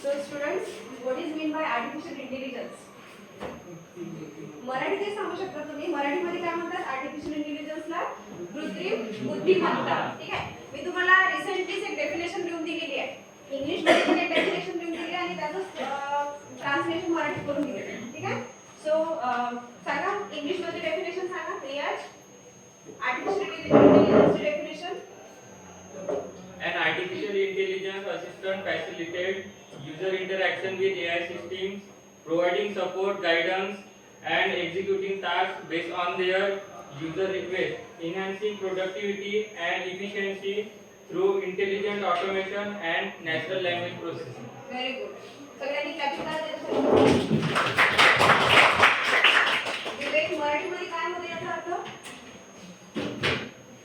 So students, what is mean by artificial intelligence? Marathi ते सांगू शकता तुम्ही. मराठीमध्ये काय म्हणतात आर्टिफिशियल इंटेलिजन्सला? कृत्रिम बुद्धिमत्ता. ठीक आहे. मी तुम्हाला रिसेंटली एक डेफिनेशन लिहून दिलेली आहे. इंग्लिश मध्ये एक डेफिनेशन लिहून दिली आणि त्याचं ट्रान्सलेशन मराठीत करून दिले. ठीक आहे. सो सांगा इंग्लिश मध्ये डेफिनेशन सांगा. रियाज, artificial intelligence definition. An artificial intelligence assistant facilitates user interaction with AI systems, providing support, guidance, and executing tasks based on their user request, enhancing productivity and efficiency through intelligent automation and natural language processing. Very good. सगळ्यांनी capital विवेक मराठीमध्ये काय होते याचा अर्थ?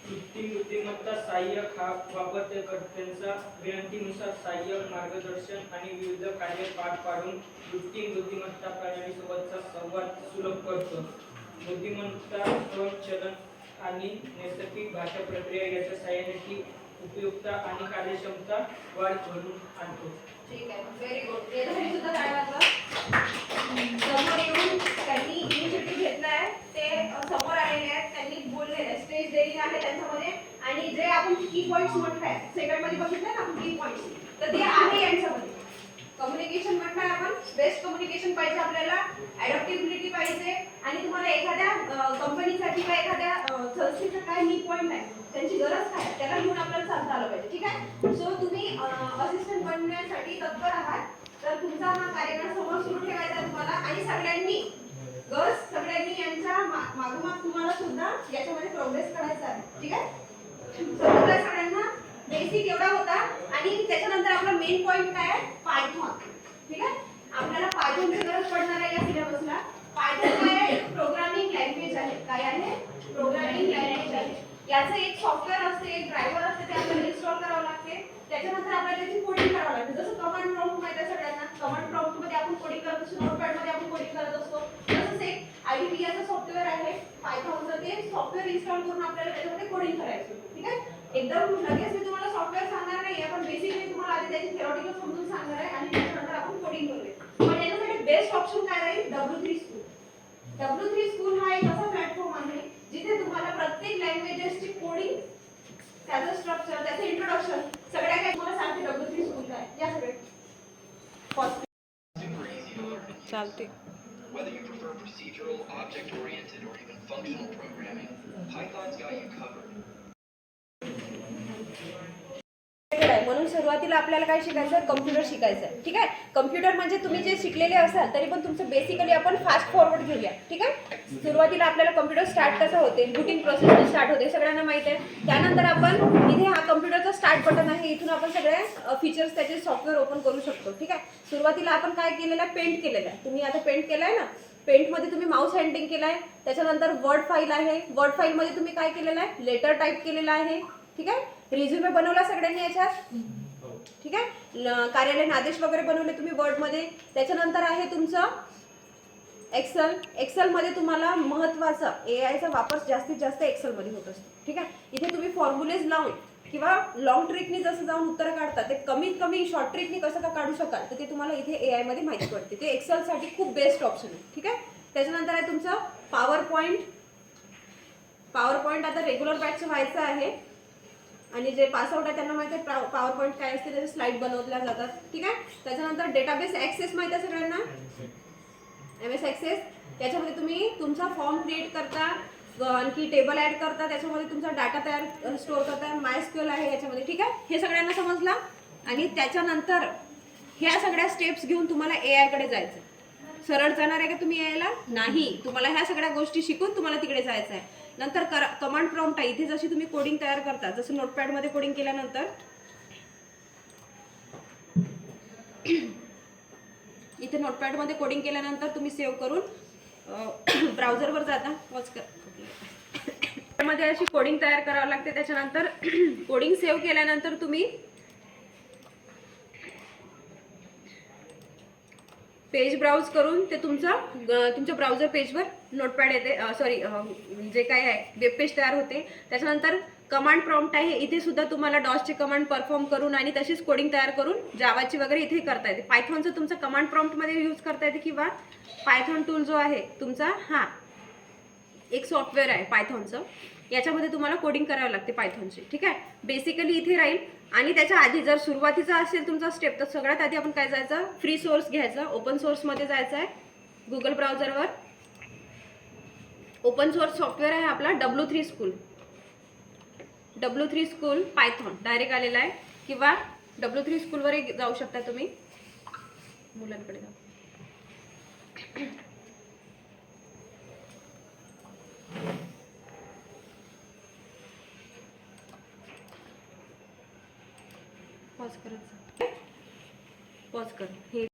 कृत्रिम बुद्धिमत्ता सहाय्यक हा वापरकर्त्यांचा विनंतीनुसार सहाय्यक मार्गदर्शन आणि विविध कार्ये पार पाडून कृत्रिम बुद्धिमत्ता प्राण्यांसोबतचा संवाद सुलभ करतो. बुद्धिमत्ता स्वयंचलन आणि नैसर्गिक भाषा प्रक्रिया याच्या सहाय्याने ती उपयुक्तता आणि कार्यक्षमता वाढ घडवून आणतो. ठीक आहे. Very good. यासाठी सुद्धा काय वाटलं? समोर येऊन त्यांनी इनिशिएटिव्ह घेतलाय, ते समोर आलेले आहेत, त्यांनी बोललेले आहे, स्टेज दिलेली आहे त्यांच्यामध्ये. आणि जे आपण की पॉइंट्स म्हटलंय सेकंड मध्ये बघितलंय ना आपण की पॉइंट्स, तर ते आहे यांच्यामध्ये. कम्युनिकेशन म्हटलंय आपण, बेस्ट कम्युनिकेशन पाहिजे आपल्याला, ॲडॅप्टिबिलिटी पाहिजे आणि तुम्हाला एखाद्या कंपनीसाठी किंवा एखाद्या संस्थेचा काय मी पॉइंट आहे, त्यांची गरज काय, त्याला घेऊन आपल्याला चालता आलं पाहिजे. ठीक आहे. सो तुम्ही असिस्टंट बनण्यासाठी तत्पर आहात, तर तुमचा हा कार्यक्रम समोर सुरू ठेवायचा तुम्हाला. आणि सगळ्यांनी गर्ल्स सगळ्यांनी यांच्या मागोमाग तुम्हाला सुद्धा याच्यामध्ये प्रोग्रेस करायचा आहे. ठीक आहे. समजलं सगळ्यांना? बेसिक एवढा होता आणि त्याच्यानंतर आपला मेन पॉइंट काय आहे? पायथॉन. ठीक आहे. आपल्याला पायथॉनची गरज पडणार आहे या सिलेबसला. पायथॉन काय आहे? प्रोग्रामिंग लँग्वेज आहे. काय आहे? प्रोग्रामिंग लँग्वेज आहे. याचं एक सॉफ्टवेअर असते, एक ड्रायव्हर असते, ते आपल्याला इन्स्टॉल करावं लागते. त्याच्यानंतर आपल्याला त्याची कोडिंग करावं लागते. जसं कमांड प्रॉम्प्ट माहिती आहे सगळ्यांना. कमांड प्रॉम्प्ट मध्ये आपण कोडिंग करत असतो, नोटपॅड मध्ये आपण कोडिंग करत असतो. तसंच एक IDEAचं सॉफ्टवेअर आहे पायथॉनचं, ते सॉफ्टवेअर इन्स्टॉल करून आपल्याला त्याच्यामध्ये कोडिंग करायचं. ठीक आहे. एकदम लगेच मी तुम्हाला सॉफ्टवेअर सांगणार नाही, पण बेसिकली तुम्हाला आधी त्याची थेरॉटिकल समजून सांगणार आहे आणि त्याच्यानंतर आपण कोडिंग करूया. पण याच्यासाठी बेस्ट ऑप्शन काय राहील? W3 school. W3 स्कूल हा एक असा प्लॅटफॉर्म आहे जिथे तुम्हाला प्रत्येक लँग्वेजेसची कोडिंग, त्याचं स्ट्रक्चर, त्याचं इंट्रोडक्शन सगळ्या काही तुम्हाला सांगते W3 स्कूल काय. या सगळे चालते. Whether you prefer procedural, object-oriented, or even functional programming, Python's got you covered. म्हणून सुरुवातीला आपल्याला काय शिकायचं? कम्प्युटर शिकायचं आहे. ठीक आहे. कम्प्युटर म्हणजे तुम्ही जे शिकलेले असाल तरी पण तुमचं बेसिकली आपण फास्ट फॉरवर्ड घेऊया. ठीक आहे. सुरुवातीला आपल्याला कम्प्युटर स्टार्ट कसं होते, बुटिंग प्रोसेस स्टार्ट होते, सगळ्यांना माहित आहे. त्यानंतर आपण इथे हा कम्प्युटरचा स्टार्ट बटन आहे, इथून आपण सगळे फीचर्स त्याचे सॉफ्टवेअर ओपन करू शकतो. ठीक आहे. सुरुवातीला आपण काय केलेलं आहे? पेंट केलेलं आहे. तुम्ही आता पेंट केलाय ना, पेंटमध्ये तुम्ही माऊस हँडिंग केलाय. त्याच्यानंतर वर्ड फाईल आहे, वर्ड फाईलमध्ये तुम्ही काय केलेलं आहे? लेटर टाईप केलेला आहे. ठीक आहे. रिझ्युमे बनवला सगळ्यांनी याच्यात. ठीक आहे. कार्यालयीन आदेश वगैरे बनवले तुम्ही वर्डमध्ये. त्याच्यानंतर आहे तुमचं एक्सेल. एक्सेलमध्ये तुम्हाला महत्त्वाचा AIचा वापर जास्तीत जास्त एक्सेलमध्ये होत असतो. ठीक आहे. इथे तुम्ही फॉर्म्युलेज लावून किंवा लॉंग ट्रिकनी जसं जाऊन उत्तर काढता, ते कमीत कमी शॉर्ट ट्रिकनी कसं का काढू शकाल, तर ते तुम्हाला इथे AI मध्ये माहिती पडते. ते एक्सेलसाठी खूप बेस्ट ऑप्शन आहे. ठीक आहे. त्याच्यानंतर आहे तुमचं पॉवर पॉईंट. पॉवर पॉईंट आता रेग्युलर बॅचचं व्हायचं आहे आणि जे पासआउट आहे त्यांना माहिती आहे पॉवर पॉईंट काय असते, त्याचे स्लाइड बनवल्या जातात. ठीक आहे. त्याच्यानंतर डेटाबेस ॲक्सेस माहिती आहे सगळ्यांना, MS ॲक्सेस. त्याच्यामध्ये तुम्ही तुमचा फॉर्म क्रिएट करता, आणखी टेबल ॲड करता, त्याच्यामध्ये तुमचा डाटा तयार स्टोअर करता. MySQL आहे याच्यामध्ये. ठीक आहे. हे सगळ्यांना समजला. आणि त्याच्यानंतर ह्या सगळ्या स्टेप्स घेऊन तुम्हाला AI कडे जायचं. सरळ जाणार आहे का तुम्ही AI ला? नाही. तुम्हाला ह्या सगळ्या गोष्टी शिकून तुम्हाला तिकडे जायचं आहे. नंतर कमांड प्रॉम्प्ट आहे. इथे जशी तुम्ही कोडिंग तयार करता, जसं नोटपॅडमध्ये कोडिंग केल्यानंतर इथे नोटपॅडमध्ये कोडिंग केल्यानंतर तुम्ही सेव्ह करून ब्राउझरवर जाता. वॉच कर मध्ये अशी कोडिंग तयार करावं लागते. त्याच्यानंतर कोडिंग सेव्ह केल्यानंतर तुम्ही पेज ब्राउज करून ते तुमच्या ब्राउझर पेजवर नोटपॅड येते, सॉरी जे काय आहे वेब पेज तयार होते. त्याच्यानंतर कमांड प्रॉम्प्ट आहे, इथे सुद्धा तुम्हाला डॉसचे कमांड परफॉर्म करून आणि तशीच कोडिंग तयार करून जावाची वगैरे इथे करता येते. पायथॉनचं तुमचं कमांड प्रॉम्प्टमध्ये यूज करता येते किंवा पायथॉन टूल जो आहे तुमचा हा एक सॉफ्टवेअर आहे पायथॉनचं, याच्यामध्ये तुम्हाला कोडिंग करावं लागते पायथॉनची. ठीक आहे, बेसिकली इथे राहील. आणि त्याच्या आधी जर सुरुवातीचा असेल तुमचा स्टेप, तर सगळ्यात आधी आपण काय जायचं, फ्री सोर्स घ्यायचं, ओपन सोर्समध्ये जायचं आहे. गुगल ब्राउझरवर ओपन सोर्स सॉफ्टवेअर आहे आपला W3 school. W3 school Python direct आलेला आहे, किंवा W3 स्कूलवरही जाऊ शकता तुम्ही. मुलांकडे जा. पॉज करायचं, पॉज कर. हे